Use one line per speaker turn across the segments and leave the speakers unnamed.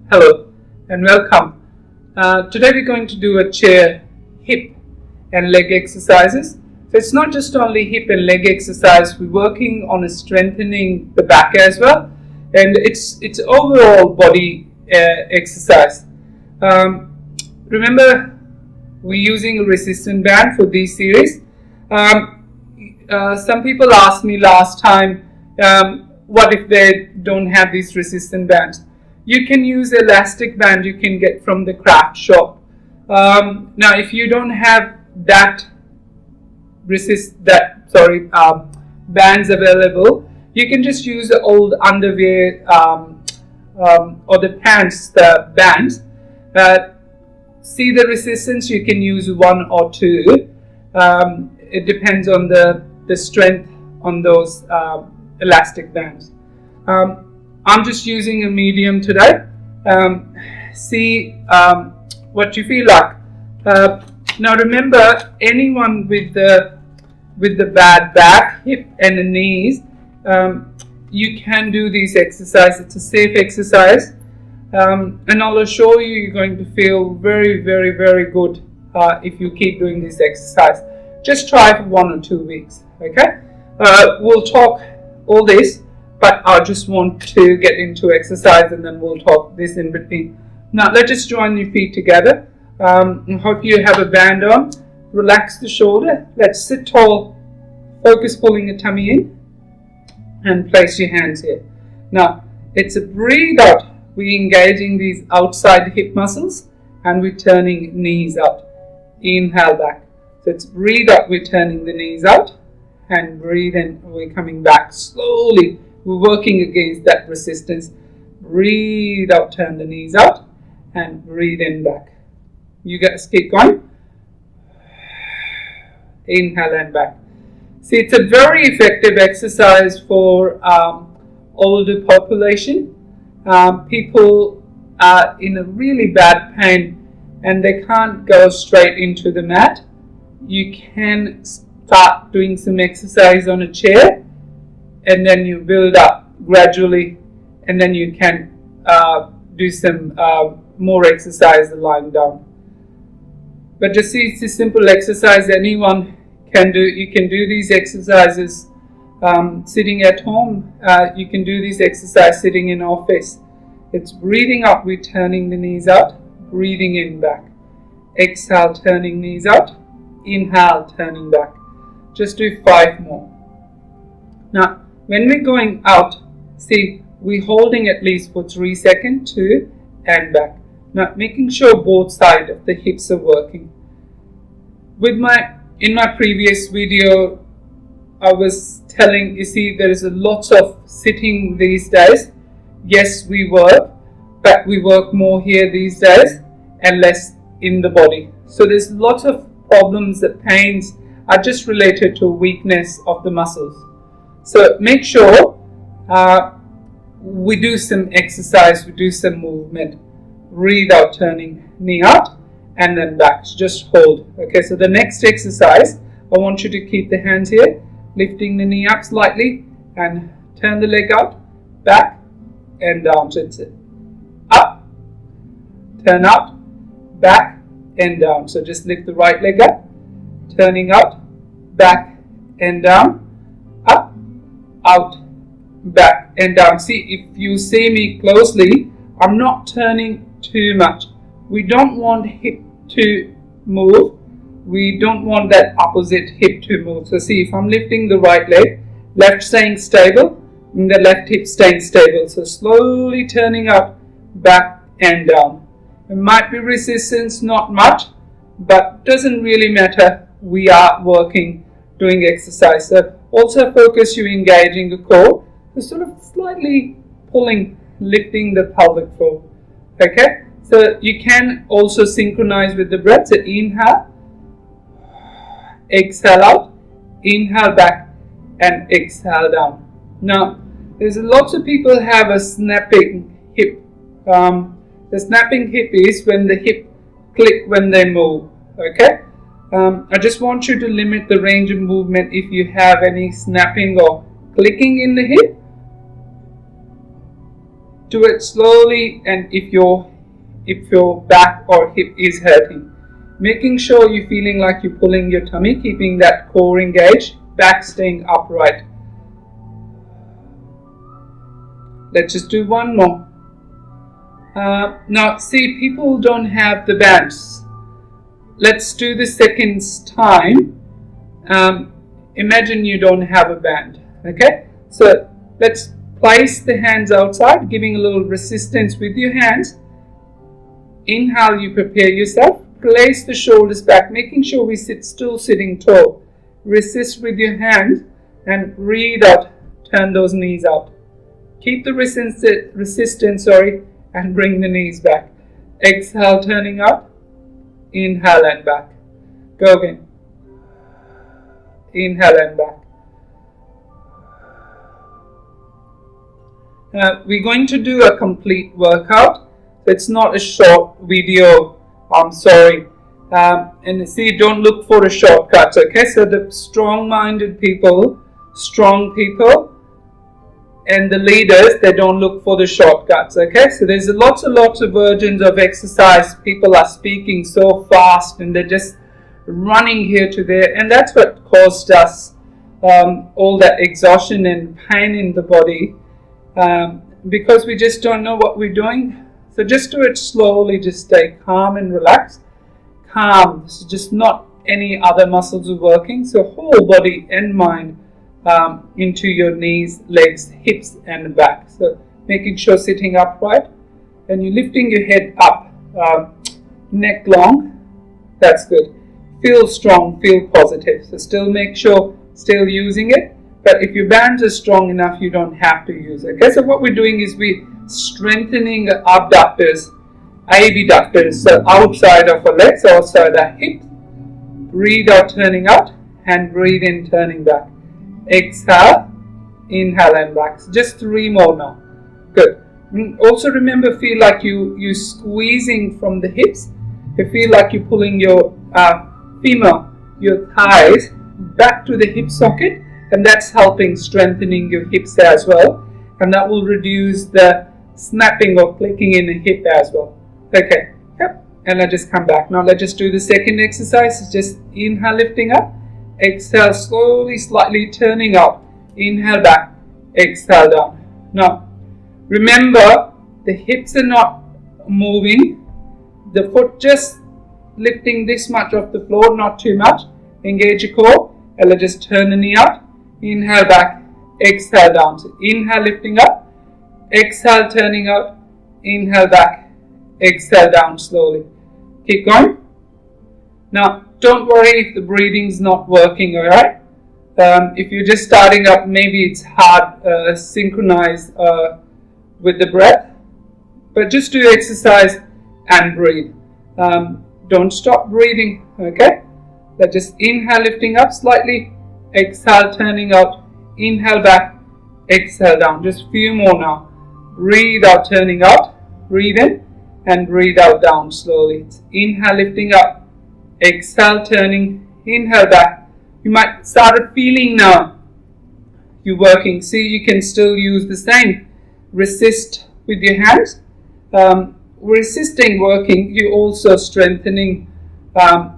Hello and welcome. Today we're going to do a chair, hip and leg exercises. So it's not just only hip and leg exercise, we're working on strengthening the back as well, and it's overall body exercise. Remember, we're using a resistance band for this series. Some people asked me last time, what if they don't have these resistance bands? You can use elastic band you can get from the craft shop. Now, if you don't have that bands available, you can just use the old underwear or the pants, the bands. See the resistance, you can use one or two. It depends on the strength on those elastic bands. I'm just using a medium today. See what you feel like. Now remember, anyone with the bad back, hip and the knees, you can do these exercises. It's a safe exercise, and I'll assure you, you're going to feel very, very, very good if you keep doing this exercise. Just try for 1 or 2 weeks. Okay, we'll talk all this, but I just want to get into exercise and then we'll talk this in between. Now let's just join your feet together. I hope you have a band on. Relax the shoulder. Let's sit tall. Focus pulling the tummy in and place your hands here. Now it's a breathe out. We're engaging these outside hip muscles and we're turning knees out. Inhale back. So it's breathe out. We're turning the knees out and breathe in. We're coming back slowly. We're working against that resistance. Breathe out, turn the knees out, and breathe in back. You guys keep going. Inhale and back. See, it's a very effective exercise for older population. People are in a really bad pain and they can't go straight into the mat. You can start doing some exercise on a chair, and then you build up gradually, and then you can do some more exercise lying down. But just see, it's a simple exercise anyone can do. You can do these exercises sitting at home. You can do these exercises sitting in office. It's breathing up, we're turning the knees out, breathing in back. Exhale, turning knees out. Inhale, turning back. Just do 5 more. Now, when we're going out, see, we're holding at least for 3 seconds, 2, and back. Now, making sure both sides of the hips are working. In my previous video, I was telling, you see, there is a lot of sitting these days. Yes, we work, but we work more here these days and less in the body. So there's lots of problems, that pains are just related to weakness of the muscles. So make sure we do some exercise, we do some movement. Breathe out, turning knee out and then back. Just hold. Okay, so the next exercise, I want you to keep the hands here, lifting the knee up slightly and turn the leg out, back and down. So it's up, turn out, back and down. So just lift the right leg up, turning out, back and down, up, out, back and down. See, if you see me closely, I'm not turning too much. We don't want hip to move. We don't want that opposite hip to move. So see, if I'm lifting the right leg, left staying stable, and the left hip staying stable. So slowly turning up, back and down. It might be resistance, not much, but doesn't really matter. We are working, doing exercise. So also focus you engaging the core. So sort of slightly pulling, lifting the pelvic floor. Okay, so you can also synchronize with the breath. So inhale, exhale out, inhale back and exhale down. Now, there's lots of people have a snapping hip. The snapping hip is when the hip click when they move. Okay, I just want you to limit the range of movement if you have any snapping or clicking in the hip. Do it slowly, and if your back or hip is hurting, making sure you're feeling like you're pulling your tummy, keeping that core engaged, back staying upright. Let's just do one more. Now see, people don't have the bands. Let's do the second time. Imagine you don't have a band. Okay, so let's place the hands outside, giving a little resistance with your hands. Inhale, you prepare yourself. Place the shoulders back, making sure we still sitting tall. Resist with your hands and breathe out. Turn those knees out. Keep the resistance, and bring the knees back. Exhale, turning out. Inhale and back. Go again. Inhale and back. We're going to do a complete workout. It's not a short video. I'm sorry. And see, don't look for the shortcuts. Okay, so the strong-minded people, strong people, and the leaders, they don't look for the shortcuts. Okay, so there's lots of versions of exercise. People are speaking so fast and they're just running here to there, and that's what caused us all that exhaustion and pain in the body, because we just don't know what we're doing. So just do it slowly. Just stay calm and relaxed. Calm. This is just not any other muscles are working. So whole body and mind into your knees, legs, hips and back. So making sure sitting upright, and you're lifting your head up, neck long. That's good. Feel strong, feel positive. So still make sure, still using it. But if your bands are strong enough, you don't have to use it. Okay, so what we're doing is we're strengthening the abductors, abductors, so outside of our legs, outside our hips. Breathe out, turning out, and breathe in, turning back. Exhale, inhale and back. So just 3 more now. Good. Also remember, feel like you're squeezing from the hips. You feel like you're pulling your femur, your thighs back to the hip socket, and that's helping strengthening your hips as well, and that will reduce the snapping or clicking in the hip as well. Okay, yep, and I just come back. Now let's just do the second exercise. It's just inhale, lifting up, exhale, slowly, slightly turning out, inhale back, exhale down. Now remember, the hips are not moving, the foot just lifting this much off the floor, not too much. Engage your core, and let's just turn the knee out, inhale back, exhale down. So inhale, lifting up, exhale, turning out, inhale back, exhale down slowly. Keep going. Now don't worry if the breathing's not working, alright? If you're just starting up, maybe it's hard synchronize with the breath, but just do exercise and breathe. Don't stop breathing, okay? Let's just inhale, lifting up slightly, exhale, turning out, inhale back, exhale down. Just few more now. Breathe out, turning out, breathe in, and breathe out down slowly. Inhale, lifting up, exhale, turning, inhale back. You might start feeling now you're working. See, you can still use the same. Resist with your hands. Resisting working, you're also strengthening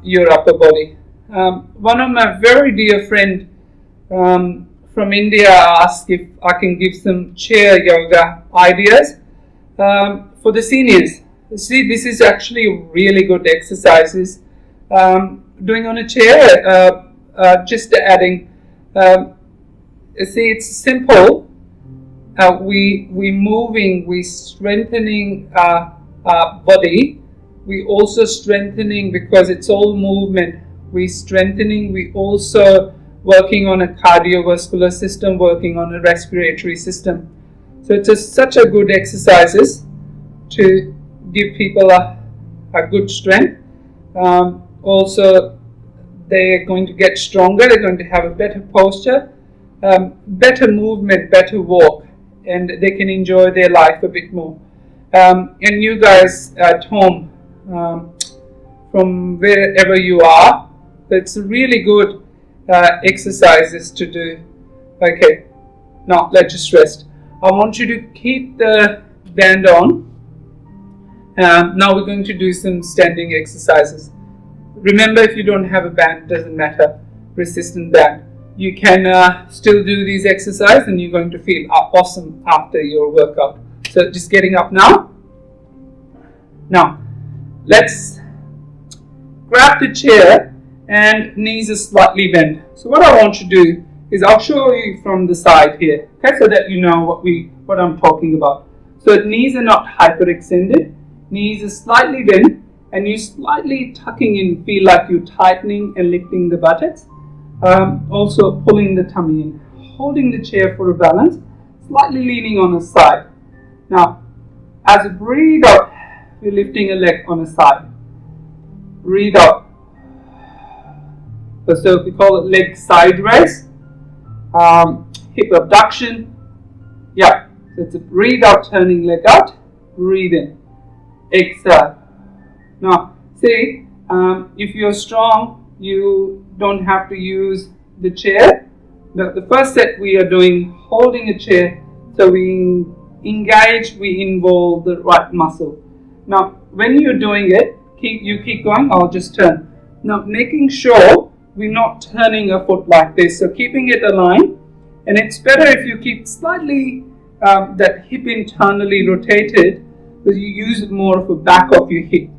your upper body. One of my very dear friend from India asked if I can give some chair yoga ideas for the seniors. See, this is actually really good exercises. Doing on a chair, just adding. See, it's simple. We moving, we strengthening our body. We also strengthening because it's all movement. We strengthening. We also working on a cardiovascular system, working on a respiratory system. So it's such a good exercises to give people a good strength. Also, they're going to get stronger. They're going to have a better posture, better movement, better walk, and they can enjoy their life a bit more. And you guys at home, from wherever you are, it's really good exercises to do. Okay, now let's just rest. I want you to keep the band on. Now we're going to do some standing exercises. Remember, if you don't have a band, doesn't matter, resistant band. You can still do these exercises and you're going to feel awesome after your workout. So just getting up now. Now, let's grab the chair and knees are slightly bent. So what I want to do is I'll show you from the side here, okay, so that you know what I'm talking about. So knees are not hyperextended, knees are slightly bent, and you're slightly tucking in, feel like you're tightening and lifting the buttocks. Also pulling the tummy in, holding the chair for a balance, slightly leaning on a side. Now, as you breathe out, we're lifting a leg on a side. Breathe out. So we call it leg side raise, hip abduction. Yeah, so it's a breathe out, turning leg out, breathe in, exhale. Now, see, if you're strong, you don't have to use the chair. The first set we are doing, holding a chair, so we engage, we involve the right muscle. Now, when you're doing it, you keep going, I'll just turn. Now, making sure we're not turning a foot like this, so keeping it aligned, and it's better if you keep slightly that hip internally rotated, because you use more of a back of your hip.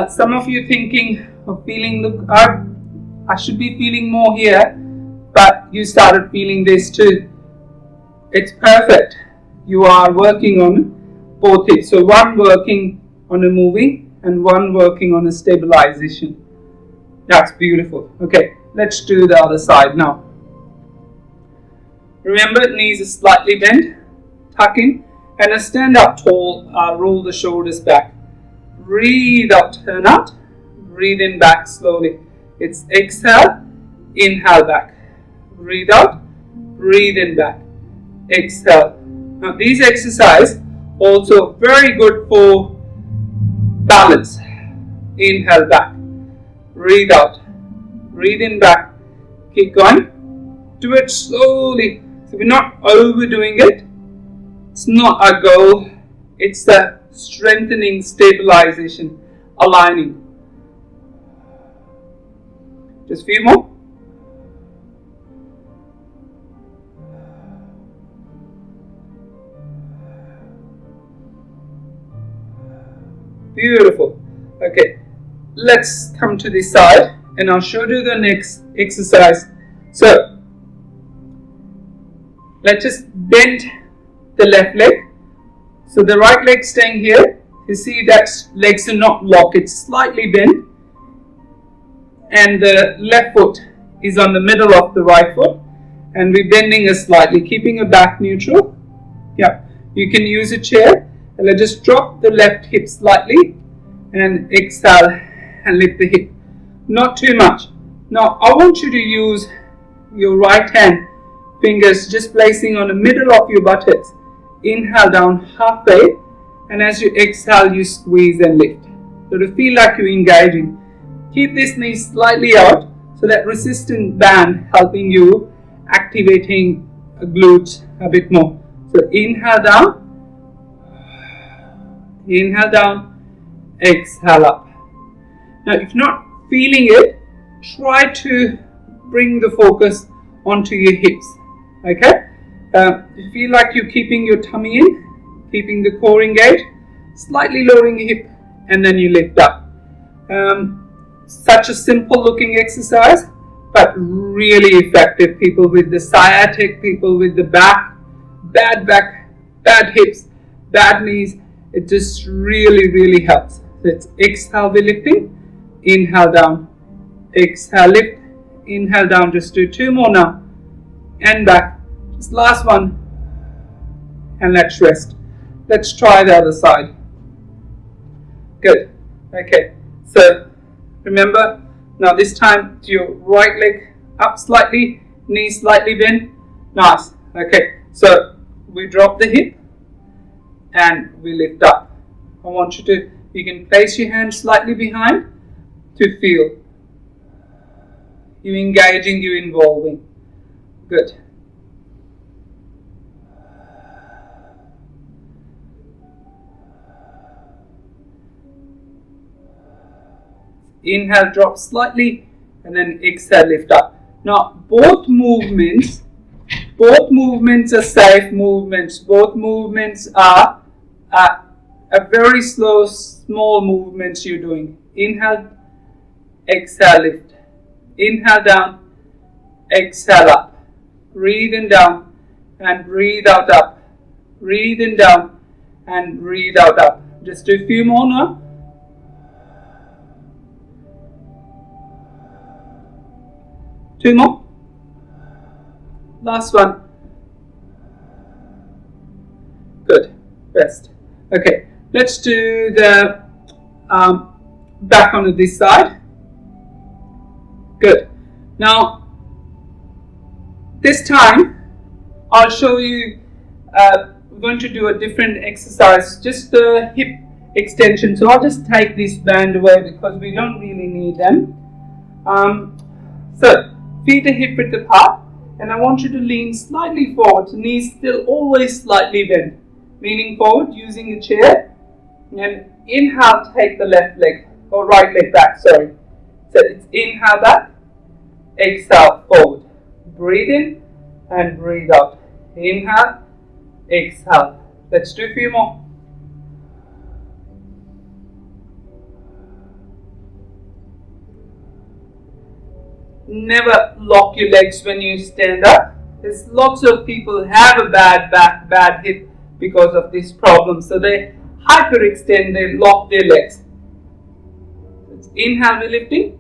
Some of you thinking of feeling, look, I should be feeling more here, but you started feeling this too. It's perfect. You are working on both hips. So one working on a moving and one working on a stabilization. That's beautiful. Okay, let's do the other side now. Remember, knees are slightly bent, tuck in, and a stand up tall, roll the shoulders back. Breathe out, turn out, breathe in back slowly. It's exhale, inhale back. Breathe out, breathe in back. Exhale. Now these exercises also very good for balance. Inhale back. Breathe out. Breathe in back. Keep going. Do it slowly. So we're not overdoing it. It's not our goal. It's the strengthening, stabilization, aligning. Just a few more. Beautiful. Okay, let's come to this side and I'll show you the next exercise. So, let's just bend the left leg. So the right leg staying here. You see that legs are not locked, it's slightly bent. And the left foot is on the middle of the right foot. And we're bending it slightly, keeping a back neutral. Yeah, you can use a chair. And let's just drop the left hip slightly and exhale and lift the hip. Not too much. Now I want you to use your right hand fingers just placing on the middle of your buttocks. Inhale down halfway, and as you exhale you squeeze and lift. So to feel like you're engaging. Keep this knee slightly out so that resistant band helping you activating glutes a bit more. So inhale down. Inhale down, exhale up. Now if you're not feeling it, try to bring the focus onto your hips. Okay? You feel like you're keeping your tummy in, keeping the core engaged, slightly lowering your hip, and then you lift up. Such a simple looking exercise, but really effective. People with the sciatic, people with the bad back, bad hips, bad knees. It just really helps. So it's exhale, we're lifting, inhale down, exhale, lift, inhale down. Just do two more now, and back. Just last one, and let's rest. Let's try the other side. Good. Okay. So remember, now this time to your right leg up slightly, knee slightly bent. Nice. Okay. So we drop the hip. And we lift up. I want you can place your hand slightly behind to feel. You're engaging, you're involving. Good. Inhale, drop slightly, and then exhale, lift up. Now, both movements are safe movements. Both movements are a very slow, small movements you're doing. Inhale, exhale, lift. Inhale down, exhale up. Breathe in down and breathe out up. Breathe in down and breathe out up. Just do a few more now. Two more. Last one. Good. Rest. Okay. Let's do the back onto this side. Good. Now, this time I'll show you. We're going to do a different exercise, just the hip extension. So I'll just take this band away because we don't really need them. So feet are hip width apart, and I want you to lean slightly forward. So knees still always slightly bent. Leaning forward using a chair, and inhale, take the left leg or right leg back. Sorry. So it's inhale back, exhale forward. Breathe in and breathe out. Inhale, exhale. Let's do a few more. Never lock your legs when you stand up. There's lots of people have a bad back, bad hip because of this problem. So they hyperextend, they lock their legs. It's inhale, we're lifting,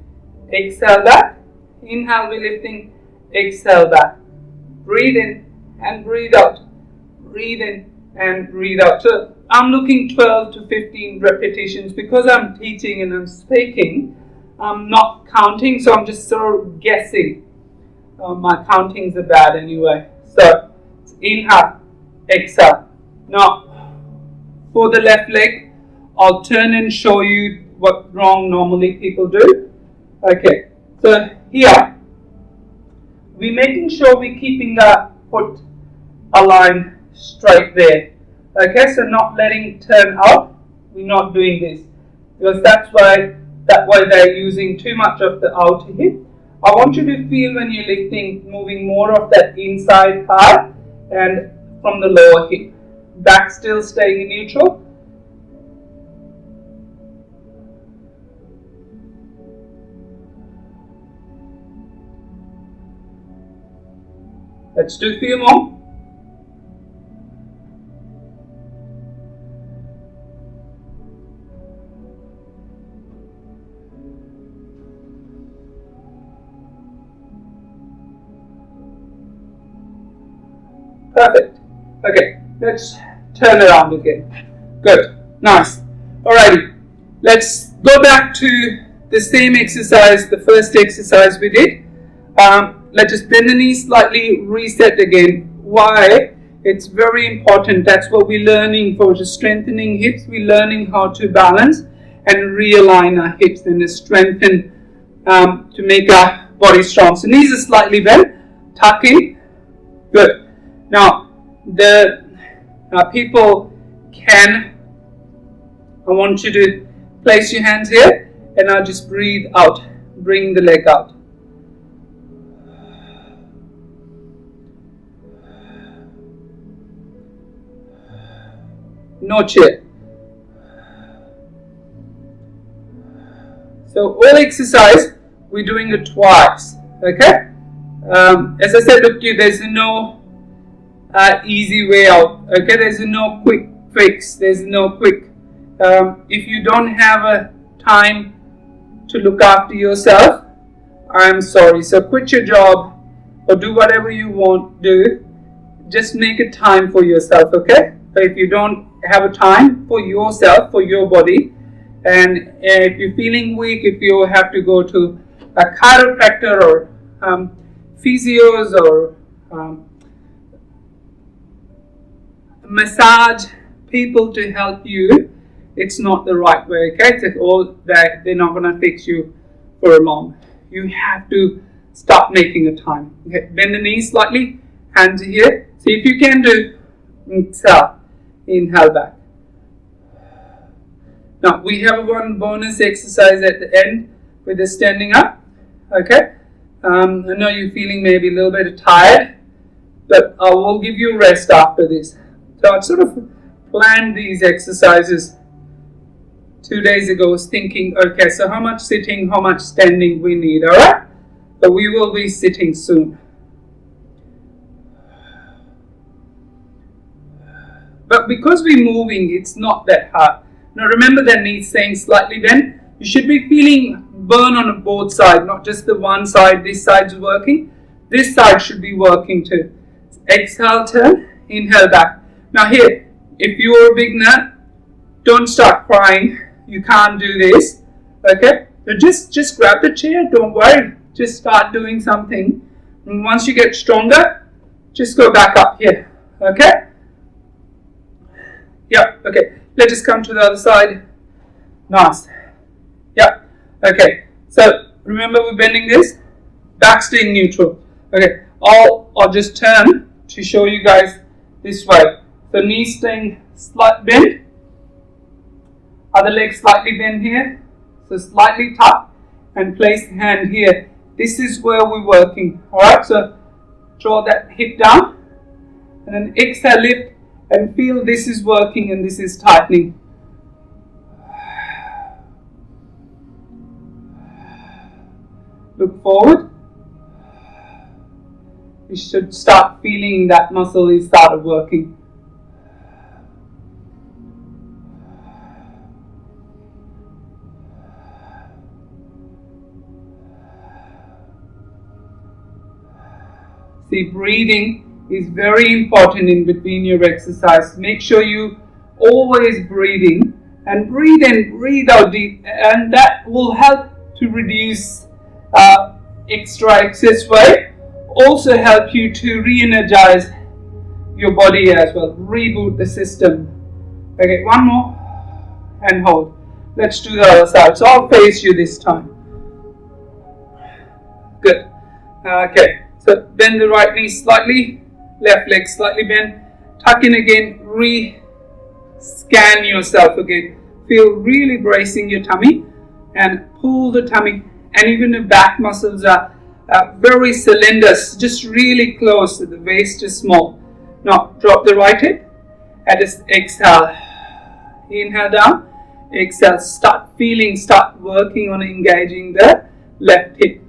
exhale back. Inhale, we're lifting, exhale back. Breathe in and breathe out. Breathe in and breathe out. So I'm looking 12 to 15 repetitions because I'm teaching and I'm speaking. I'm not counting, so I'm just sort of guessing. My countings are bad anyway. So inhale, exhale. Now for the left leg, I'll turn and show you what wrong normally people do. Okay, so here we're making sure we're keeping the foot aligned straight there. Okay, so not letting it turn out. We're not doing this because that way they're using too much of the outer hip. I want you to feel when you're lifting, moving more of that inside part and from the lower hip. Back still staying in neutral. Let's do a few more. Perfect. Okay, let's turn around again. Good. Nice. Alrighty. Let's go back to the same exercise, the first exercise we did. Let's just bend the knees slightly, reset again. Why? It's very important. That's what we're learning for, just strengthening hips. We're learning how to balance and realign our hips and to strengthen to make our body strong. So knees are slightly bent, tuck in. Good. Now, the people I want you to place your hands here and now just breathe out. Bring the leg out. No chair. So all exercise, we're doing it twice. Okay? As I said, look, there's no easy way out. Okay, there's no quick fix. There's no quick. If you don't have a time to look after yourself, I'm sorry. So quit your job or do whatever you want to do. Just make a time for yourself. Okay. But if you don't have a time for yourself, for your body, and if you're feeling weak, if you have to go to a chiropractor or physios or massage people to help you, it's not the right way. Okay, it's all that they're not going to fix you for long. You have to start making a time. Okay, bend the knees slightly, hands here. See if you can do exhale, inhale back. Now we have one bonus exercise at the end. with the standing up. Okay, I know you're feeling maybe a little bit tired, but I will give you a rest after this. So I sort of planned these exercises 2 days ago, was thinking, okay, so how much sitting, how much standing we need, alright? But we will be sitting soon. But because we're moving, it's not that hard. Now remember that knee staying slightly bent. You should be feeling burn on both sides, not just the one side. This side's working. This side should be working too. Exhale, turn, inhale back. Now here, if you're a beginner, don't start crying. You can't do this. Okay? So just grab the chair, don't worry. Just start doing something. And once you get stronger, just go back up here. Okay? Yeah, okay. Let's just come to the other side. Nice. Yeah, okay. So remember we're bending this. Back staying neutral. Okay, I'll just turn to show you guys this way. So knee staying slight bend. Other leg slightly bend here. So slightly tuck and place the hand here. This is where we're working. Alright, so draw that hip down. And then exhale, lift. And feel this is working and this is tightening. Look forward. You should start feeling that muscle is started working. See, breathing is very important in between your exercise. Make sure you always breathing and breathe in, breathe out deep, and that will help to reduce extra excess weight. Also help you to re-energize your body as well, reboot the system. Okay, one more and hold. Let's do the other side. So I'll face you this time. Good. Okay, so bend the right knee slightly. Left leg slightly bent, tuck in again, re-scan yourself again. Feel really bracing your tummy and pull the tummy, and even the back muscles are very cylinders, just really close, the waist is small. Now drop the right hip and just exhale. Inhale down, exhale, start working on engaging the left hip.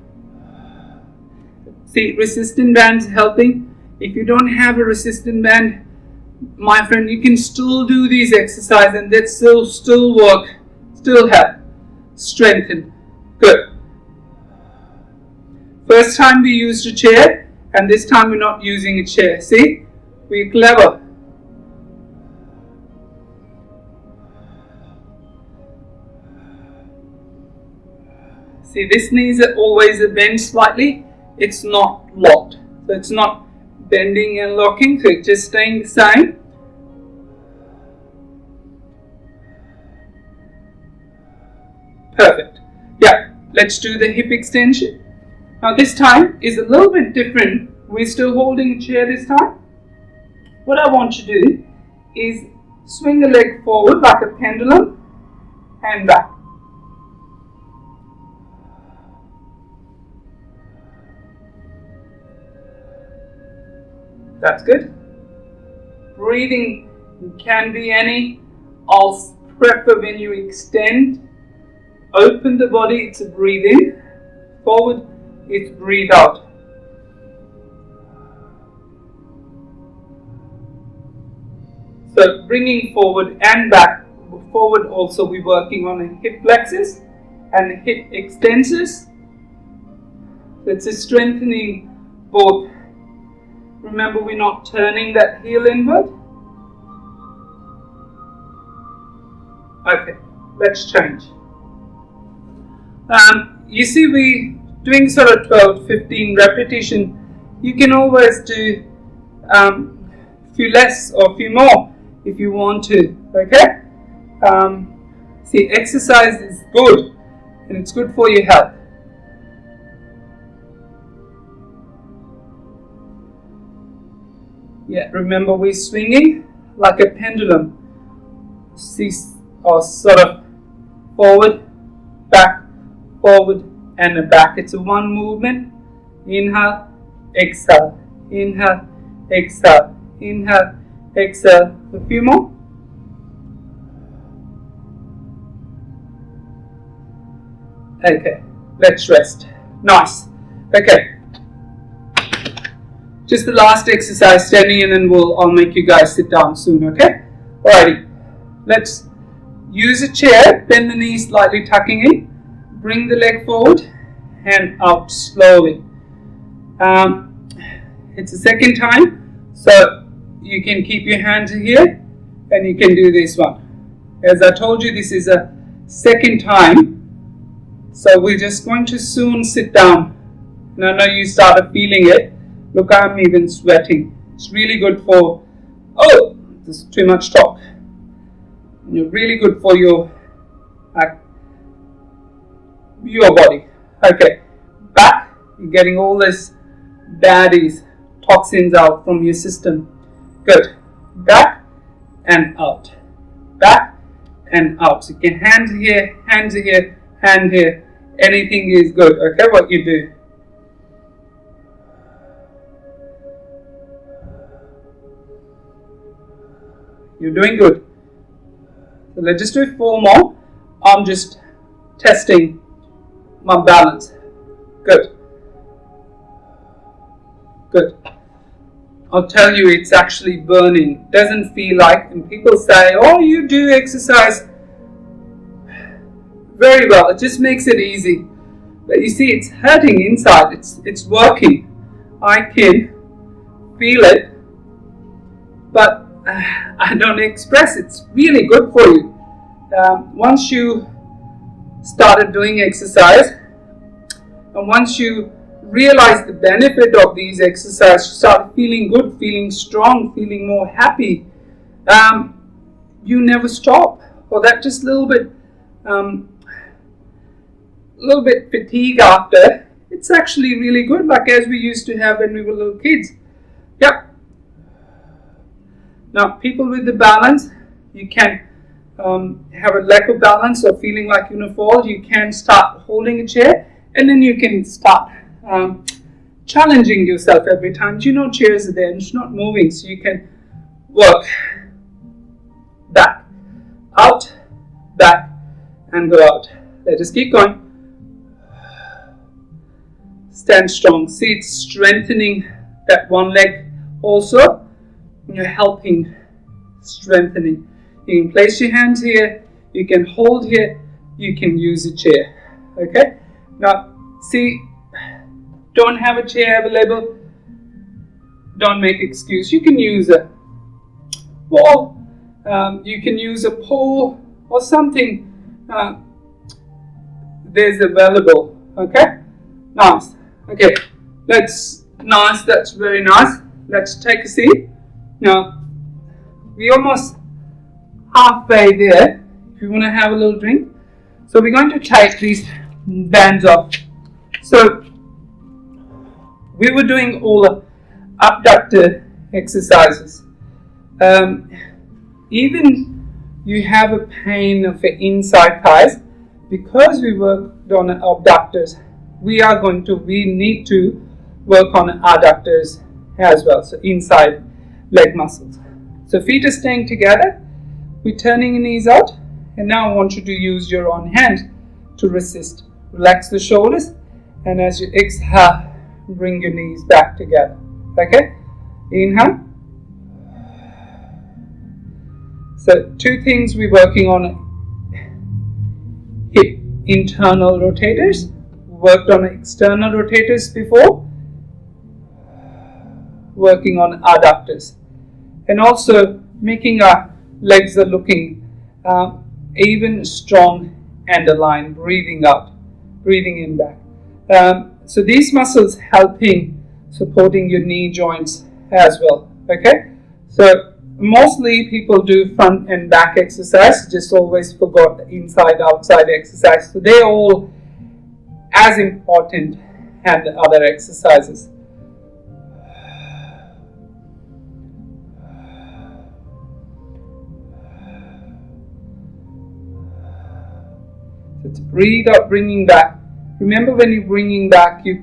See, resistance bands helping. If you don't have a resistance band, my friend, you can still do these exercises and that still work, still help, strengthen. Good. First time we used a chair and this time we're not using a chair. See, we're clever. See, this knee is always bent slightly. It's not locked. So it's not bending and locking, so it's just staying the same. Perfect. Yeah, let's do the hip extension. Now this time is a little bit different. We're still holding a chair this time. What I want to do is swing the leg forward like a pendulum and back. That's good. Breathing can be any. I'll prefer when you extend, open the body, it's a breathe in. Forward, it's breathe out. So bringing forward and back. Forward also we're working on a hip flexors and hip extensors. So it's a strengthening both. Remember, we're not turning that heel inward. Okay, let's change. You see, we're doing sort of 12, 15 repetition. You can always do a few less or a few more if you want to. Okay? See, exercise is good and it's good for your health. Yeah, remember we're swinging like a pendulum. See, or sort of forward, back, forward and back. It's a one movement. Inhale, exhale, inhale, exhale, inhale, exhale. A few more. Okay, let's rest. Nice. Okay, just the last exercise, standing, and then I'll make you guys sit down soon. Okay. Alrighty. Let's use a chair. Bend the knees slightly, tucking in. Bring the leg forward and out slowly. It's the second time, so you can keep your hands here and you can do this one. As I told you, this is a second time, so we're just going to soon sit down. And I know you started feeling it. Look, I'm even sweating. It's really good for, oh, this is too much talk. You're really good for your body. Okay, back. You're getting all this baddies, toxins out from your system. Good. Back and out. Back and out. So you can hands here, hands here, hand here. Anything is good. Okay, what you do. You're doing good. So let's just do 4 more. I'm just testing my balance. Good. Good. I'll tell you, it's actually burning. Doesn't feel like, and people say, oh, you do exercise very well. It just makes it easy. But you see, it's hurting inside. It's working. I can feel it, but I don't express. It's really good for you. Once you started doing exercise, and once you realize the benefit of these exercises, you start feeling good, feeling strong, feeling more happy. You never stop. Or that just little bit fatigue after. It's actually really good, like as we used to have when we were little kids. Yep. Now, people with the balance, you can have a lack of balance or feeling like you're going to fall. You can start holding a chair, and then you can start challenging yourself every time. You know, chairs are there and it's not moving, so you can work back, out, back, and go out. Let us keep going. Stand strong. See, it's strengthening that one leg also. You're helping strengthening. You can place your hands here, you can hold here, you can use a chair. Okay? Now, see, don't have a chair available, don't make excuse. You can use a wall, you can use a pole or something there's available. Okay? Nice. Okay, that's nice, that's very nice. Let's take a seat. Now, we're almost halfway there. If you want to have a little drink. So we're going to take these bands off. So we were doing all the abductor exercises. Even you have a pain of the inside thighs, because we worked on abductors, we need to work on adductors as well. So inside leg muscles. So feet are staying together. We're turning your knees out. And now I want you to use your own hand to resist. Relax the shoulders. And as you exhale, bring your knees back together. Okay? Inhale. So 2 things we're working on. Hip internal rotators. Worked on external rotators before. Working on adductors. And also making our legs are looking even strong and aligned. Breathing out, breathing in back. So these muscles helping supporting your knee joints as well. Okay, so mostly people do front and back exercise. Just always forgot the inside outside exercise. So they're all as important as the other exercises. Let's breathe out, bringing back Remember, when you're bringing back, you're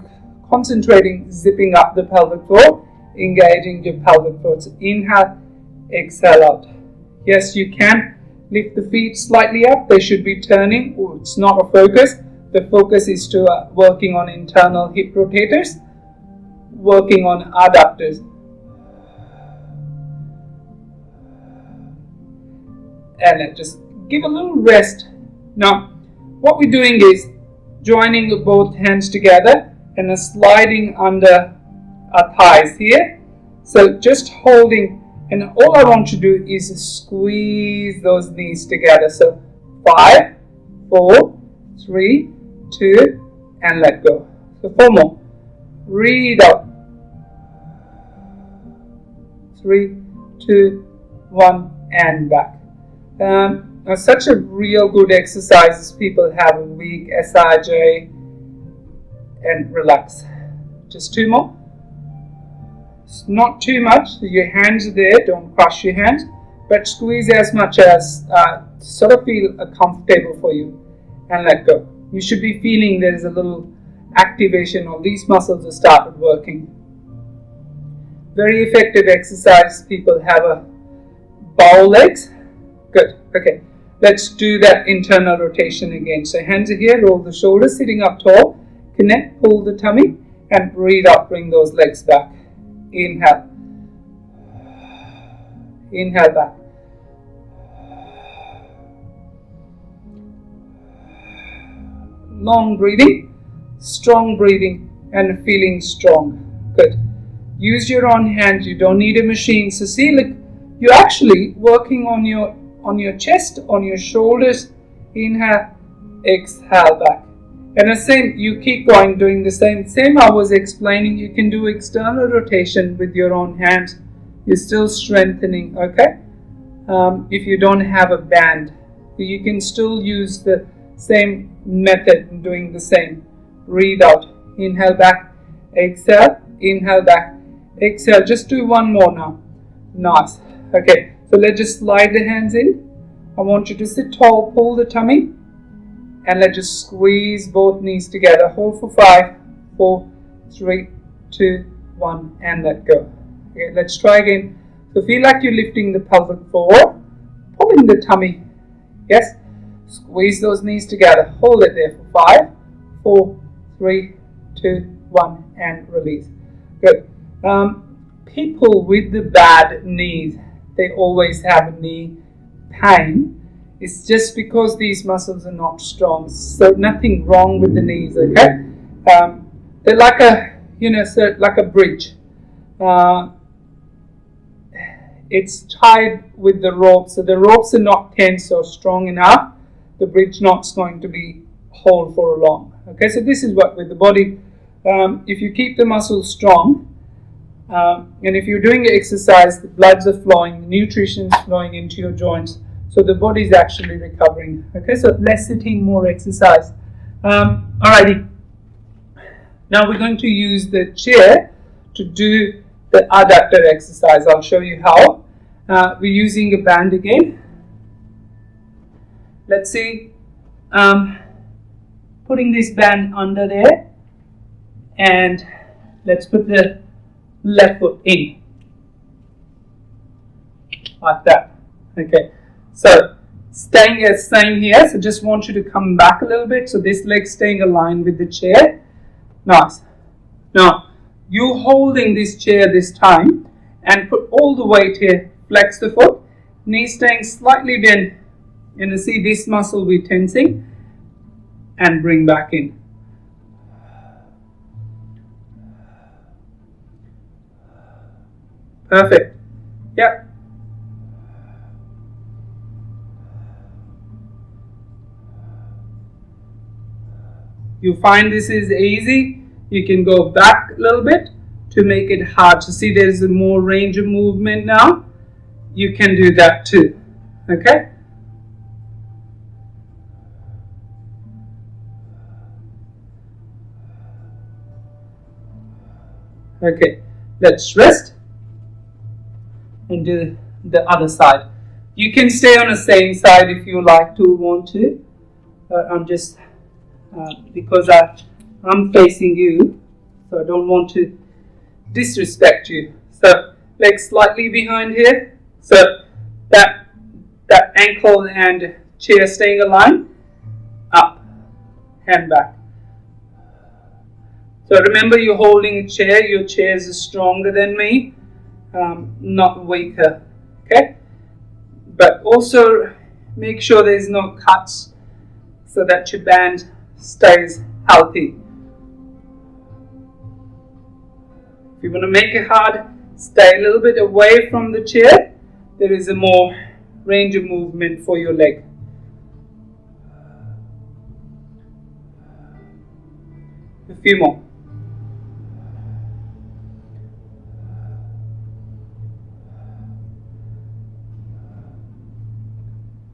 concentrating, zipping up the pelvic floor, engaging your pelvic floor. So inhale, exhale out. Yes, you can lift the feet slightly up. They should be turning. Oh, it's not a focus. The focus is to working on internal hip rotators, working on adductors. And just give a little rest. Now, what we're doing is joining both hands together and sliding under our thighs here. So just holding, and all I want you to do is squeeze those knees together. So 5, 4, 3, 2, and let go. So 4 more. Breathe out. 3, 2, 1, and back. Such a real good exercise as people have a weak SRJ, and relax. Just 2 more. It's not too much. Your hands are there, don't crush your hands, but squeeze as much as sort of feel comfortable for you, and let go. You should be feeling there is a little activation of these muscles have started working. Very effective exercise. People have a bow legs. Good. Okay. Let's do that internal rotation again. So hands are here, roll the shoulders, sitting up tall, connect, pull the tummy, and breathe out, bring those legs back. Inhale. Inhale back. Long breathing, strong breathing, and feeling strong. Good. Use your own hands. You don't need a machine. So see, look, you're actually working on your chest, on your shoulders. Inhale, exhale back. And the same, you keep going, doing the same I was explaining. You can do external rotation with your own hands. You're still strengthening, okay? If you don't have a band, you can still use the same method in doing the same. Breathe out, inhale back, exhale, inhale back, exhale. Just do 1 more now. Nice. Okay, so let's just slide the hands in. I want you to sit tall, pull the tummy, and let's just squeeze both knees together. Hold for 5, 4, 3, 2, 1, and let go. Okay, let's try again. So feel like you're lifting the pelvic floor, pulling the tummy. Yes, squeeze those knees together. Hold it there for 5, 4, 3, 2, 1, and release. Good. People with the bad knees, they always have knee pain. It's just because these muscles are not strong. So nothing wrong with the knees, okay? They're like like a bridge. It's tied with the ropes. So the ropes are not tense or strong enough. The bridge knot's going to be hold for long. Okay, so this is what with the body. If you keep the muscles strong, and if you're doing the exercise, the bloods are flowing, the nutrition is flowing into your joints, so the body is actually recovering. Okay, so less sitting, more exercise. Alrighty. Now we're going to use the chair to do the adductor exercise. I'll show you how. We're using a band again. Let's see. Putting this band under there, and let's put the left foot in like that. Okay, so staying as same here. So just want you to come back a little bit, so this leg staying aligned with the chair. Nice. Now you holding this chair this time and put all the weight here. Flex the foot, knee staying slightly bent, and you see this muscle we tensing, and bring back in. Perfect. Yep. You find this is easy, you can go back a little bit to make it hard. To see there's more range of movement now, you can do that too. Okay? Okay, let's rest and do the other side. You can stay on the same side if you like to, want to. I'm just because I'm facing you, so I don't want to disrespect you. So legs slightly behind here, so that ankle and chair staying aligned. Up, hand back. So remember, you're holding a chair. Your chair is stronger than me, not weaker. Okay, but also make sure there's no cuts so that your band stays healthy. If you want to make it hard, stay a little bit away from the chair. There is a more range of movement for your leg. A few more.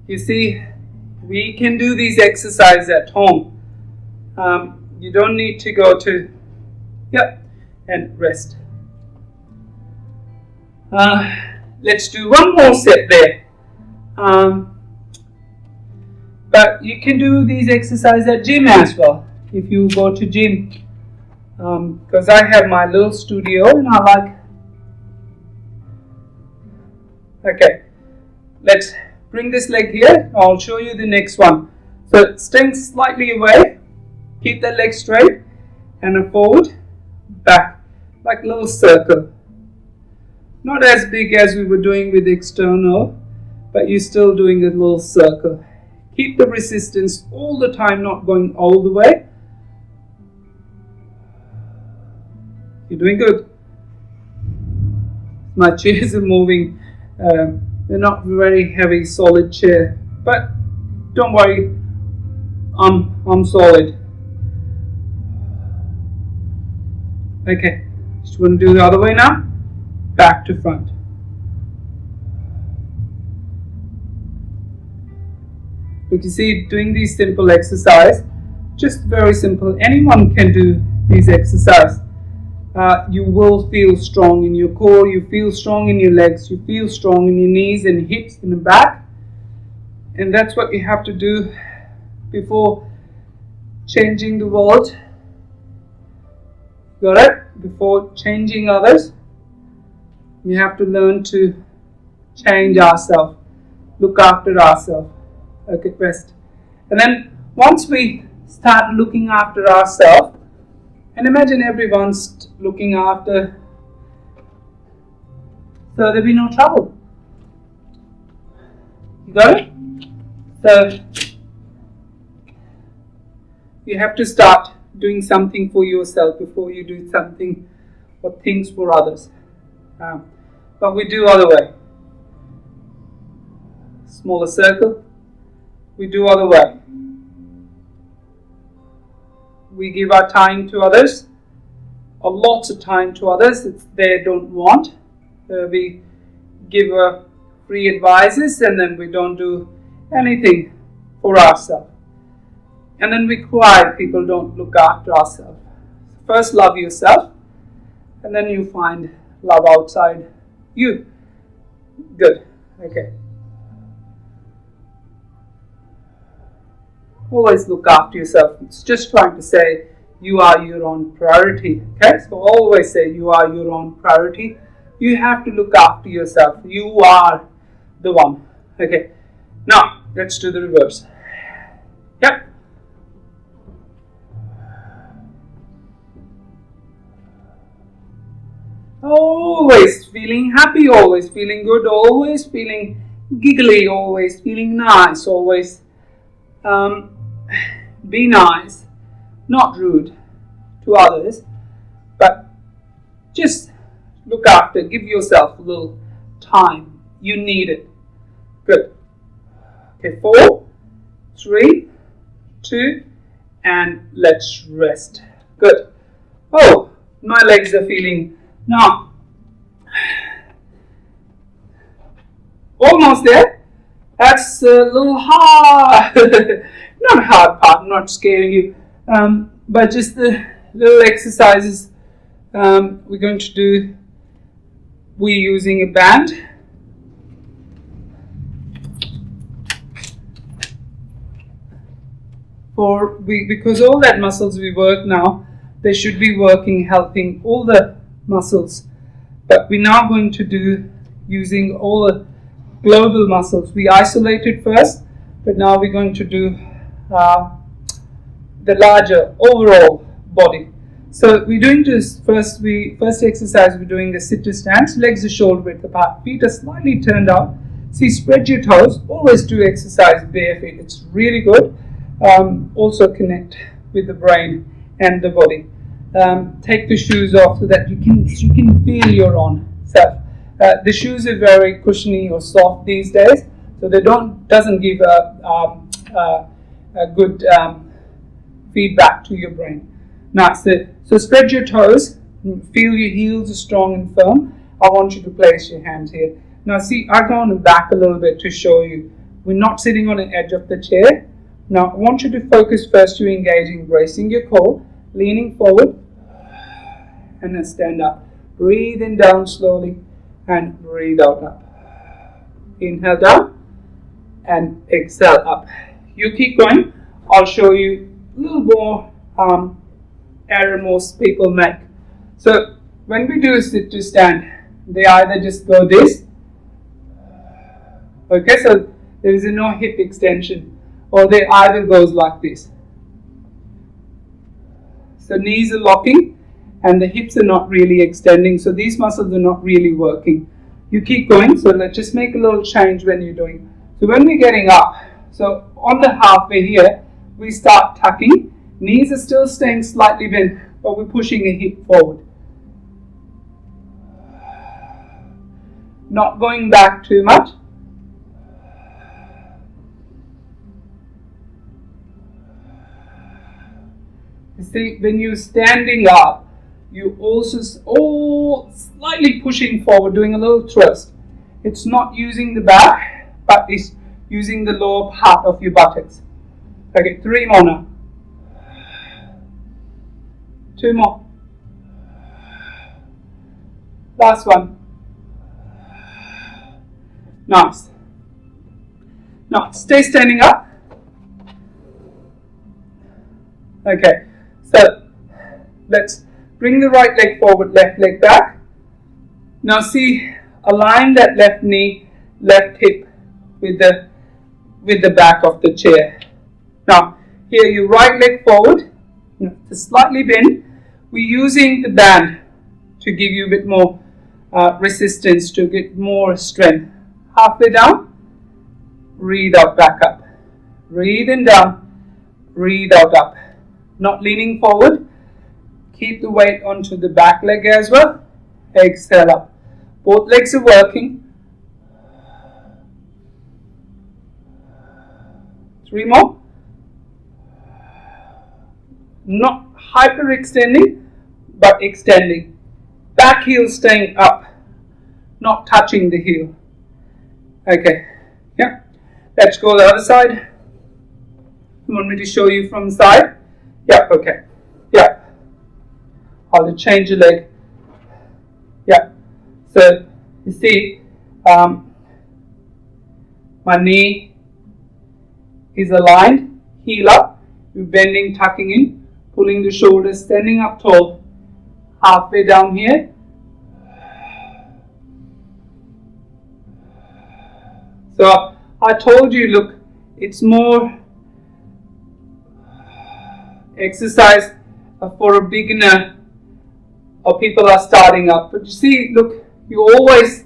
You see, we can do these exercises at home. You don't need to go to, and rest. Let's do one more set there. But you can do these exercises at gym as well. If you go to gym, because I have my little studio and I like. Okay, let's bring this leg here. I'll show you the next one. So staying slightly away, keep that leg straight, and a forward, back, like a little circle. Not as big as we were doing with external, but you're still doing a little circle. Keep the resistance all the time, not going all the way. You're doing good. My chairs are moving. They're not very heavy, solid chair, but don't worry, I'm solid. Okay, just want to do the other way now. Back to front. Look, you see, doing these simple exercises, just very simple. Anyone can do these exercises. You will feel strong in your core, you feel strong in your legs, you feel strong in your knees and hips and the back. And that's what you have to do before changing the world. Got it? Before changing others, we have to learn to change ourselves, look after ourselves. Okay, rest. And then once we start looking after ourselves, and imagine everyone's looking after, so there'll be no trouble. You got it? So you have to start doing something for yourself before you do something or things for others. But we do other way. Smaller circle. We do other way. We give our time to others, or lots of time to others that they don't want. We give free advices and then we don't do anything for ourselves. And then we cry, people don't look after ourselves. First love yourself, and then you find love outside you. Good. Okay. Always look after yourself. It's just trying to say you are your own priority. Okay, so always say you are your own priority. You have to look after yourself. You are the one. Okay, now let's do the reverse. Yep. Always feeling happy, always feeling good, always feeling giggly, always feeling nice, always be nice, not rude to others, but just look after, give yourself a little time. You need it. Good. Okay, 4, 3, 2, and let's rest. Good. Oh, my legs are feeling now almost there. That's a little hard. Not a hard part, I'm not scaring you, but just the little exercises we're going to do. We're using a band. because all that muscles we work now, they should be working, helping all the muscles. But we're now going to do using all the global muscles. We isolated first, but now we're going to do the larger overall body. So we're doing this first exercise, we're doing the sit to stand. Legs are shoulder width apart, feet are slightly turned out. See, spread your toes. Always do exercise bare feet. It's really good. Also connect with the brain and the body. Take the shoes off so that you can feel your own self. The shoes are very cushiony or soft these days, so they doesn't give a good feedback to your brain. Nice. So spread your toes. Feel your heels are strong and firm. I want you to place your hands here. Now see, I've gone back a little bit to show you. We're not sitting on the edge of the chair. Now I want you to focus first to engaging, bracing your core, leaning forward, and then stand up. Breathe in down slowly and breathe out up. Inhale down and exhale up. You keep going. I'll show you a little more error most people make. So when we do a sit to stand, they either just go this. Okay, so there is no hip extension, or they either goes like this. So knees are locking and the hips are not really extending, so these muscles are not really working. You keep going, so let's just make a little change when you're doing. So when we're getting up, so on the halfway here, we start tucking. Knees are still staying slightly bent, but we're pushing a hip forward. Not going back too much. You see, when you're standing up, you also slightly pushing forward, doing a little thrust. It's not using the back, but it's using the lower part of your buttocks. Okay, 3 more now. 2 more. Last one. Nice. Now, stay standing up. Okay, so let's bring the right leg forward, left leg back. Now see, align that left knee, left hip with the back of the chair. Now, here your right leg forward, slightly bend. We're using the band to give you a bit more resistance, to get more strength. Halfway down, breathe out, back up. Breathe in down, breathe out, up. Not leaning forward. Keep the weight onto the back leg as well. Exhale up. Both legs are working. 3 more. Not hyperextending, but extending. Back heel staying up, not touching the heel. Okay, yeah. Let's go the other side. You want me to show you from the side? Yeah, okay. Yeah. I'll change the leg. Yeah. So, you see, my knee is aligned, heel up, we're bending, tucking in, pulling the shoulders, standing up tall, halfway down here. So I told you, look, it's more exercise for a beginner or people are starting up. But you see, look, you always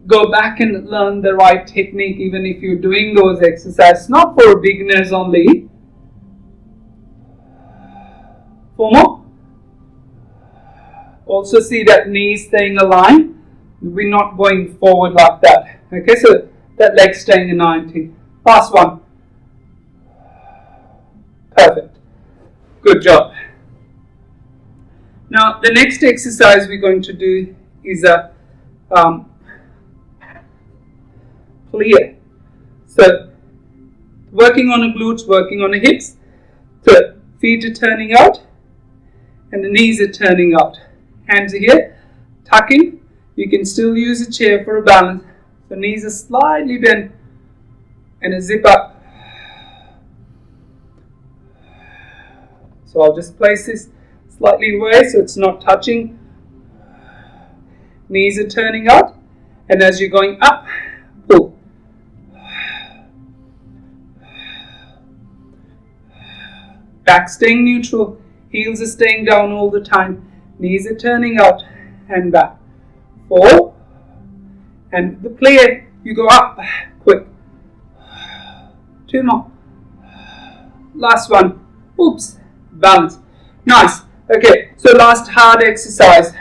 go back and learn the right technique even if you're doing those exercises, not for beginners only. 4 more. Also see that knee staying aligned. We're not going forward like that. Okay, so that leg staying in 90. Last one. Perfect. Good job. Now the next exercise we're going to do is a plie. So working on the glutes, working on the hips. So feet are turning out and the knees are turning out. Hands are here, tucking. You can still use a chair for a balance. The knees are slightly bent and a zip up. So I'll just place this slightly away so it's not touching. Knees are turning out, and as you're going up, pull. Back staying neutral, heels are staying down all the time, knees are turning out and back. 4, and the play, you go up, quick. 2 more. Last one. Oops, balance. Nice. Okay, so last hard exercise,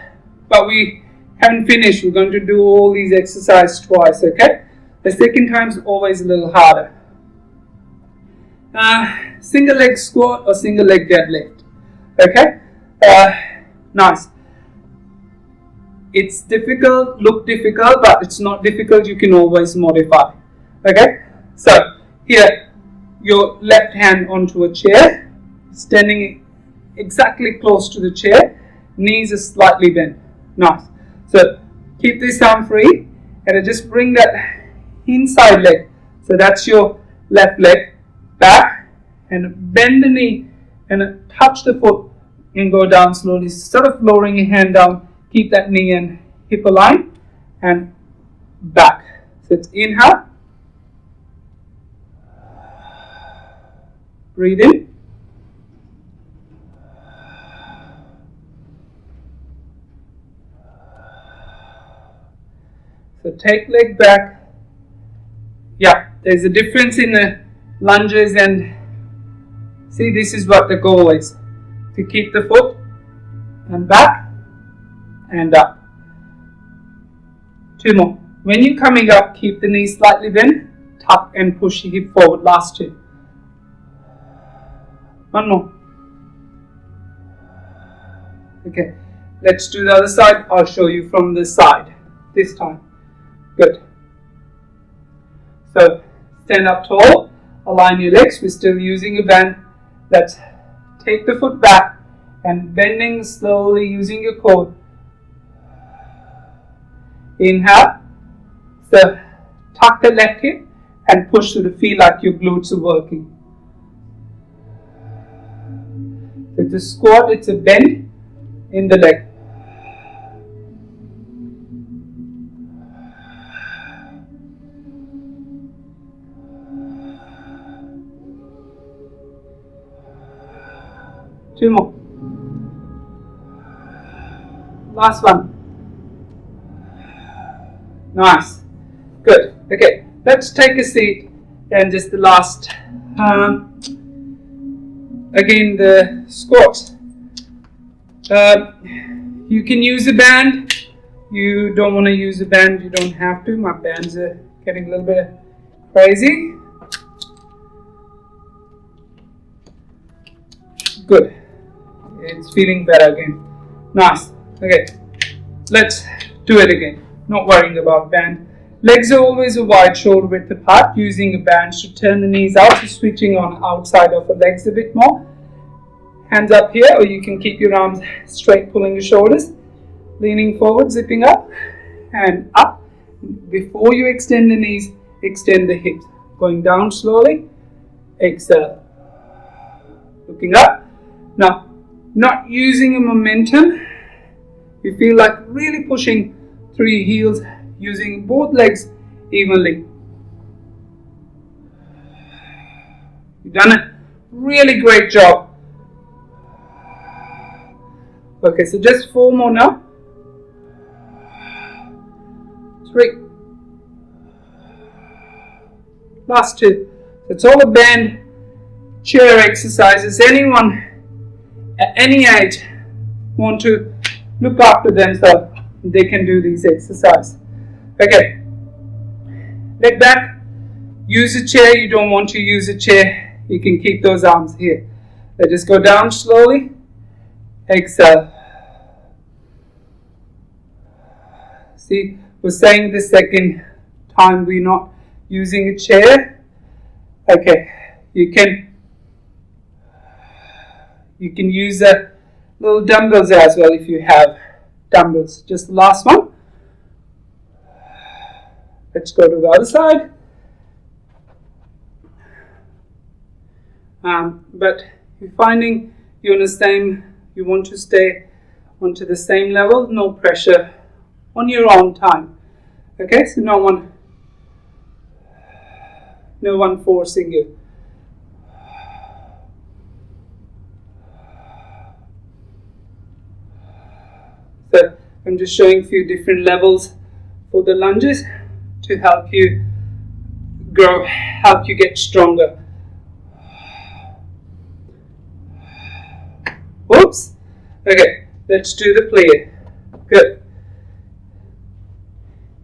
but we haven't finished. We're going to do all these exercises twice, okay? The second time is always a little harder. Single leg squat or single leg deadlift, okay? Nice. It's difficult, look difficult, but it's not difficult. You can always modify, okay? So here, your left hand onto a chair, standing exactly close to the chair, knees are slightly bent. Nice. So keep this arm free and just bring that inside leg. So that's your left leg back, and bend the knee and touch the foot and go down slowly. Sort of lowering your hand down. Keep that knee and hip aligned and back. So it's inhale. Breathe in. So take leg back. Yeah, there's a difference in the lunges, and see, this is what the goal is. To keep the foot and back and up. 2 more. When you're coming up, keep the knees slightly bent, tuck and push your hip forward. Last 2. 1 more. Okay, let's do the other side. I'll show you from the side this time. Good. So stand up tall, align your legs. We're still using a band. Let's take the foot back and bending slowly using your core. Inhale. So tuck the left hip and push to the feel like your glutes are working. It's a squat, it's a bend in the leg. Two more. Last one. Nice. Good. Okay, let's take a seat and just the last. Again, the squat. You can use a band. You don't want to use a band, you don't have to. My bands are getting a little bit crazy. Good. It's feeling better again. Nice. Okay, let's do it again. Not worrying about band. Legs are always a wide shoulder width apart, using a band to turn the knees out, so switching on outside of the legs a bit more. Hands up here, or you can keep your arms straight, pulling your shoulders. Leaning forward, zipping up and up. Before you extend the knees, extend the hips. Going down slowly, exhale. Looking up. Now, not using a momentum. You feel like really pushing through your heels, using both legs evenly. You've done a really great job. Okay, so just 4 more now. 3. Last 2. It's all a band chair exercises. Anyone at any age want to look after themselves, they can do these exercises. Okay, leg back. Use a chair. You don't want to use a chair, you can keep those arms here. Let's just go down slowly. Exhale. See, we're saying the second time we're not using a chair. Okay, you can use little dumbbells as well if you have dumbbells. Just the last one. Let's go to the other side. But you're finding you want to stay onto the same level, no pressure, on your own time. Okay, so no one forcing you. So I'm just showing a few different levels for the lunges to help you grow, help you get stronger. Oops. Okay, let's do the plie. Good.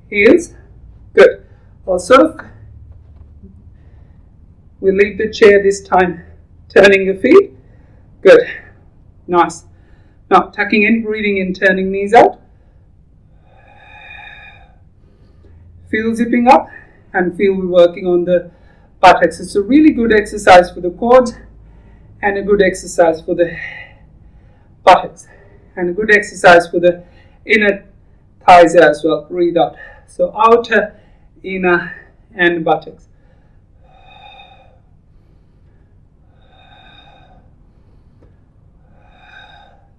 Heels. Good. Also, we leave the chair this time, turning your feet. Good. Nice. Now, tucking in, breathing in, turning knees out. Feel zipping up and feel we're working on the buttocks. It's a really good exercise for the quads and a good exercise for the buttocks and a good exercise for the inner thighs as well. Breathe out. So outer, inner and buttocks.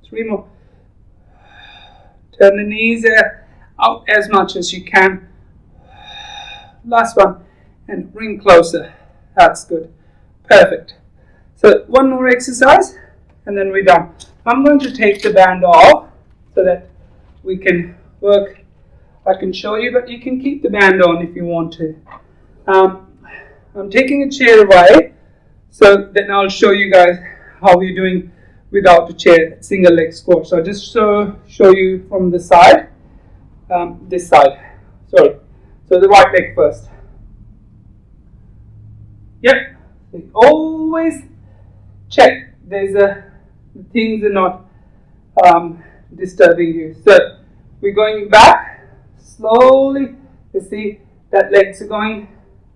Three more. Turn the knees out as much as you can. Last one. And bring closer. That's good. Perfect. So one more exercise and then we're done. I'm going to take the band off so that we can work. I can show you, but you can keep the band on if you want to. I'm taking a chair away so then I'll show you guys how we're doing without a chair, single leg squat. So I'll just show you from the side, this side, sorry. So the right leg first. Yep, always check things are not disturbing you. So we're going back, slowly, you see that legs are going,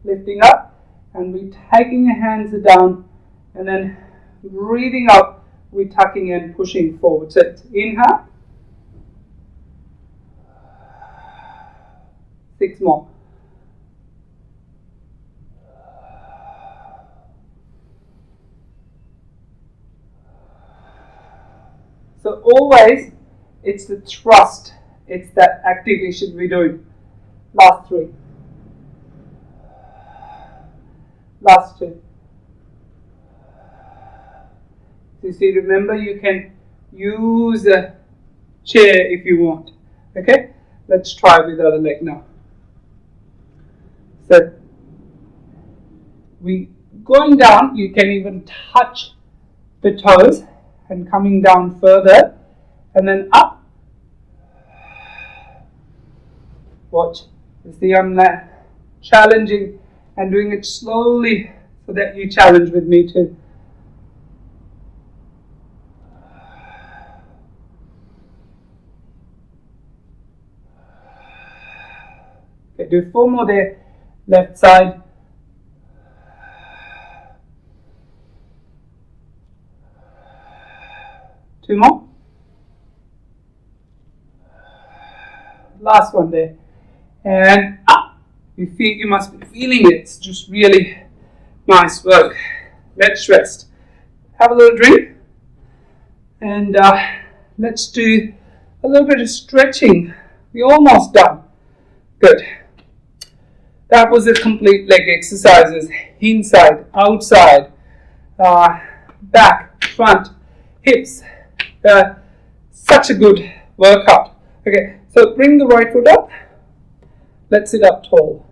lifting up, and we're taking the hands down, and then breathing out. We're tucking in, pushing forward. So it's inhale. 6 more. So always, it's the thrust. It's that activation we're doing. Last 3. Last 2. You see, remember you can use a chair if you want. Okay, let's try with the other leg now. So we going down, you can even touch the toes and coming down further and then up. Watch. You see, I'm challenging and doing it slowly so that you challenge with me too. Okay, do 4 more there, left side. Two more. Last one there. And up. You must be feeling it. It's just really nice work. Let's rest. Have a little drink. And let's do a little bit of stretching. We're almost done. Good. That was a complete leg exercises. Inside, outside, back, front, hips. Such a good workout. Okay, so bring the right foot up. Let's sit up tall.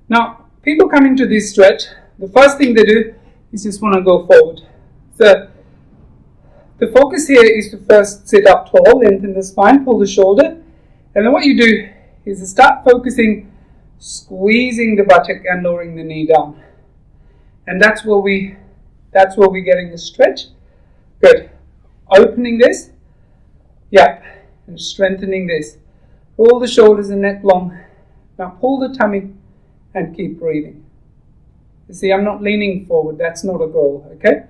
Now, people coming to this stretch, the first thing they do is just want to go forward. So, the focus here is to first sit up tall, lengthen the spine, pull the shoulder, and then what you do is to start focusing, squeezing the buttock and lowering the knee down. And that's where we're getting the stretch. Good. Opening this. Yeah. And strengthening this. Roll the shoulders and neck long. Now pull the tummy and keep breathing. You see, I'm not leaning forward. That's not a goal. Okay?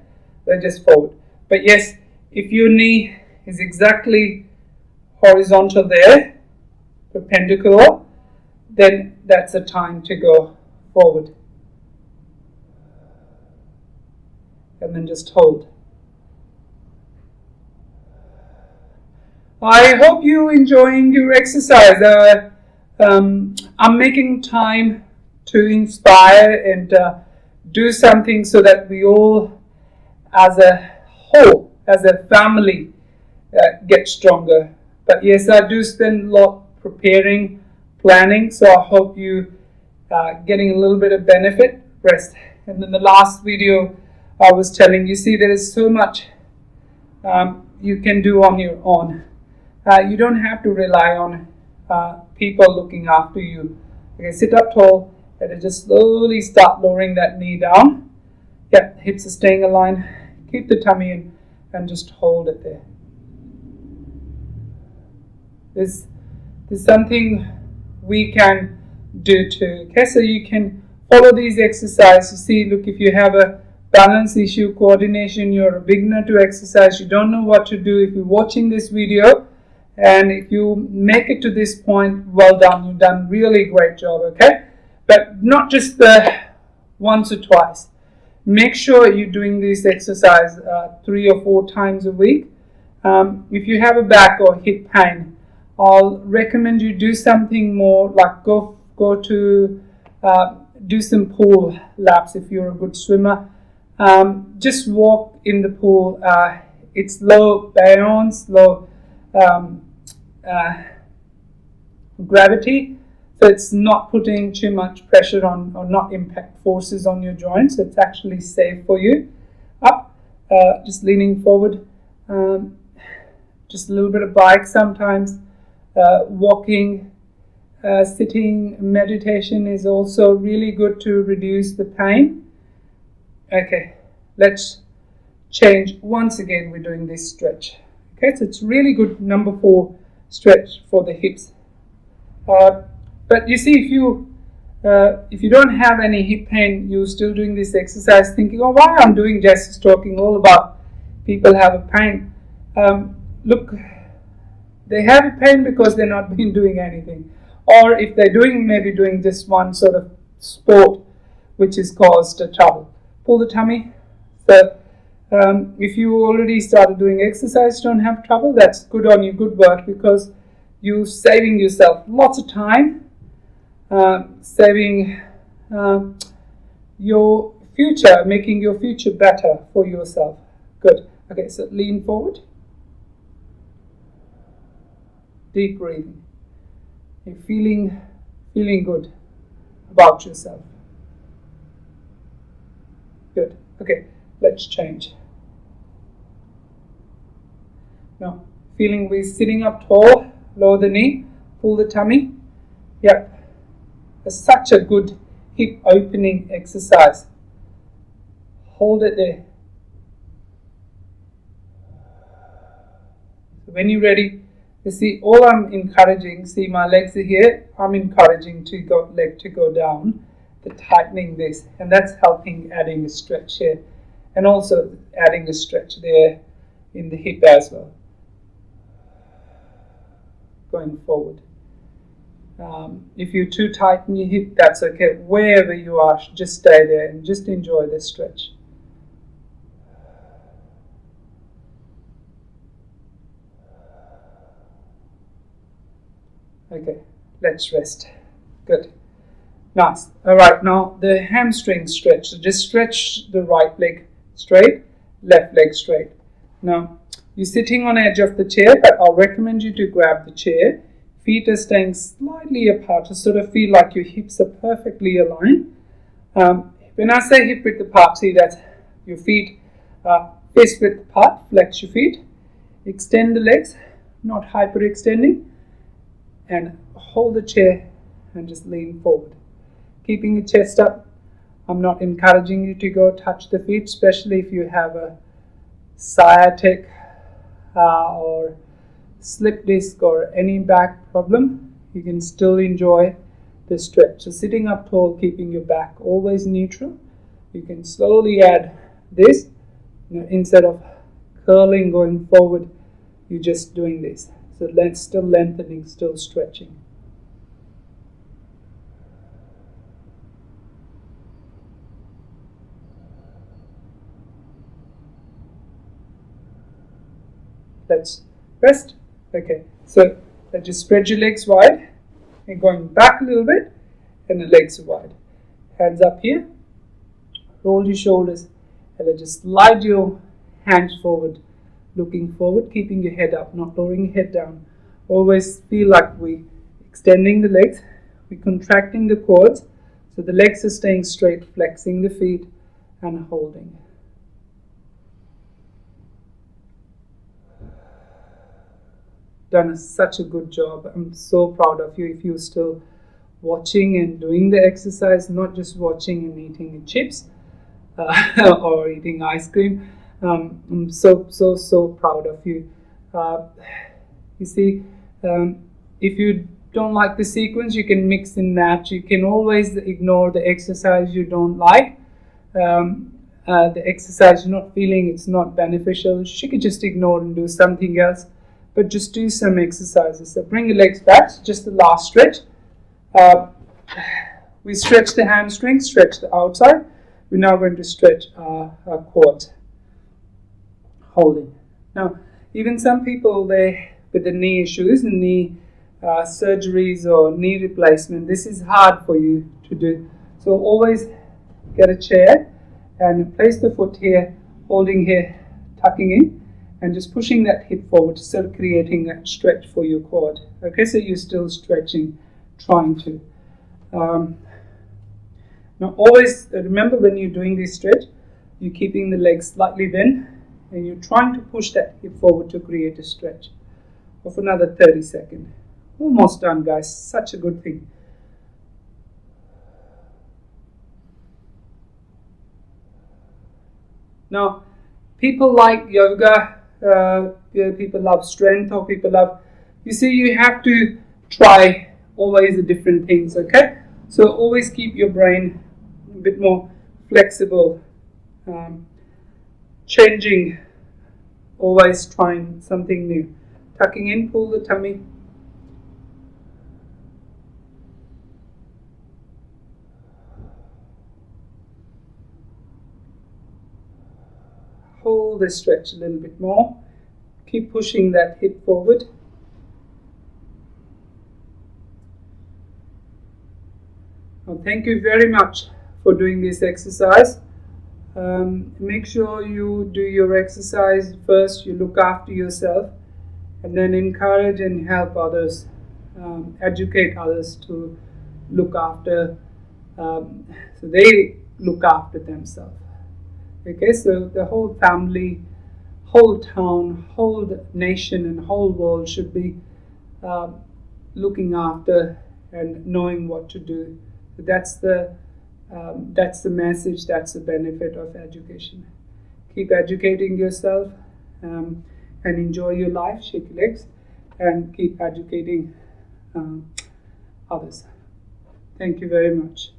They're just forward. But yes, if your knee is exactly horizontal there, perpendicular, then that's the time to go forward. And then just hold. I hope you enjoying your exercise. I'm making time to inspire and do something so that we all, as a whole, as a family, get stronger. But yes, I do spend a lot preparing, planning, so I hope you getting a little bit of benefit, rest. And then the last video I was telling you, see, there is so much you can do on your own. You don't have to rely on people looking after you. Okay, sit up tall and just slowly start lowering that knee down. Yep, hips are staying aligned. Keep the tummy in and just hold it there. There's something we can do too. Okay, so you can follow these exercises. You see, look, if you have a balance issue, coordination, you're a beginner to exercise, you don't know what to do, if you're watching this video and if you make it to this point, well done, you've done really great job, okay? But not just the once or twice. Make sure you're doing this exercise 3 or 4 times a week. If you have a back or hip pain, I'll recommend you do something more like go to do some pool laps if you're a good swimmer. Just walk in the pool. It's low bounce, low gravity, so it's not putting too much pressure on or not impact forces on your joints. So it's actually safe for you. Up, just leaning forward, just a little bit of bike sometimes. Walking, sitting, meditation is also really good to reduce the pain. Okay, let's change. Once again, we're doing this stretch. Okay, so it's really good, number 4 stretch for the hips. But you see, if you don't have any hip pain, you're still doing this exercise thinking, oh, why I'm doing Jess is talking all about people have a pain. Look, they have a pain because they're not been doing anything. Or if they're maybe doing just one sort of sport which has caused trouble. Pull the tummy. So if you already started doing exercise, don't have trouble, that's good on you, good work, because you're saving yourself lots of time, saving your future, making your future better for yourself. Good. Okay, so lean forward. Deep breathing. You're feeling good about yourself. Good. Okay, let's change. Now, feeling we're sitting up tall, lower the knee, pull the tummy. Yep. It's such a good hip opening exercise. Hold it there. So when you're ready, you see, all I'm encouraging, see my legs are here, I'm encouraging leg to go down, the tightening this, and that's helping adding a stretch here, and also adding a stretch there in the hip as well. Going forward. If you're too tight in your hip, that's okay. Wherever you are, just stay there and just enjoy this stretch. Okay, let's rest. Good. Nice. Alright, now the hamstring stretch. So just stretch the right leg straight, left leg straight. Now, you're sitting on the edge of the chair, but I'll recommend you to grab the chair. Feet are staying slightly apart to sort of feel like your hips are perfectly aligned. When I say hip width apart, see that your feet are fist width apart. Flex your feet. Extend the legs, not hyperextending. And hold the chair and just lean forward. Keeping your chest up. I'm not encouraging you to go touch the feet, especially if you have a sciatic or slip disc or any back problem. You can still enjoy the stretch. So sitting up tall, keeping your back always neutral. You can slowly add this. Instead of curling going forward, you're just doing this. So still lengthening, still stretching. Let's rest. Okay, so just spread your legs wide and going back a little bit, and the legs wide. Hands up here, roll your shoulders, and then just slide your hands forward, looking forward, keeping your head up, not lowering your head down. Always feel like we're extending the legs, we're contracting the quads, so the legs are staying straight, flexing the feet and holding. Done such a good job. I'm so proud of you if you're still watching and doing the exercise, not just watching and eating chips or eating ice cream. I'm so proud of you. You see, if you don't like the sequence, you can mix and match. You can always ignore the exercise you don't like. The exercise you're not feeling, it's not beneficial. You could just ignore and do something else. But just do some exercises. So bring your legs back, just the last stretch. We stretch the hamstrings, stretch the outside. We're now going to stretch our quads. Holding. Now, even some people, with the knee issues, the knee surgeries or knee replacement, this is hard for you to do. So always get a chair and place the foot here, holding here, tucking in, and just pushing that hip forward, still creating that stretch for your quad. Okay, so you're still stretching, trying to. Now always remember when you're doing this stretch, you're keeping the legs slightly bent and you're trying to push that hip forward to create a stretch of another 30 seconds. Almost done, guys. Such a good thing. Now, people like yoga, people love strength, or people love, you see, you have to try always the different things, okay? So always keep your brain a bit more flexible, changing, always trying something new. Tucking in, pull the tummy. Hold the stretch a little bit more. Keep pushing that hip forward. Well, thank you very much for doing this exercise. Make sure you do your exercise first, you look after yourself, and then encourage and help others, educate others to look after, so they look after themselves. Okay, so the whole family, whole town, whole nation and whole world should be looking after and knowing what to do. So that's the message, that's the benefit of education. Keep educating yourself and enjoy your life, shake your legs, and keep educating others. Thank you very much.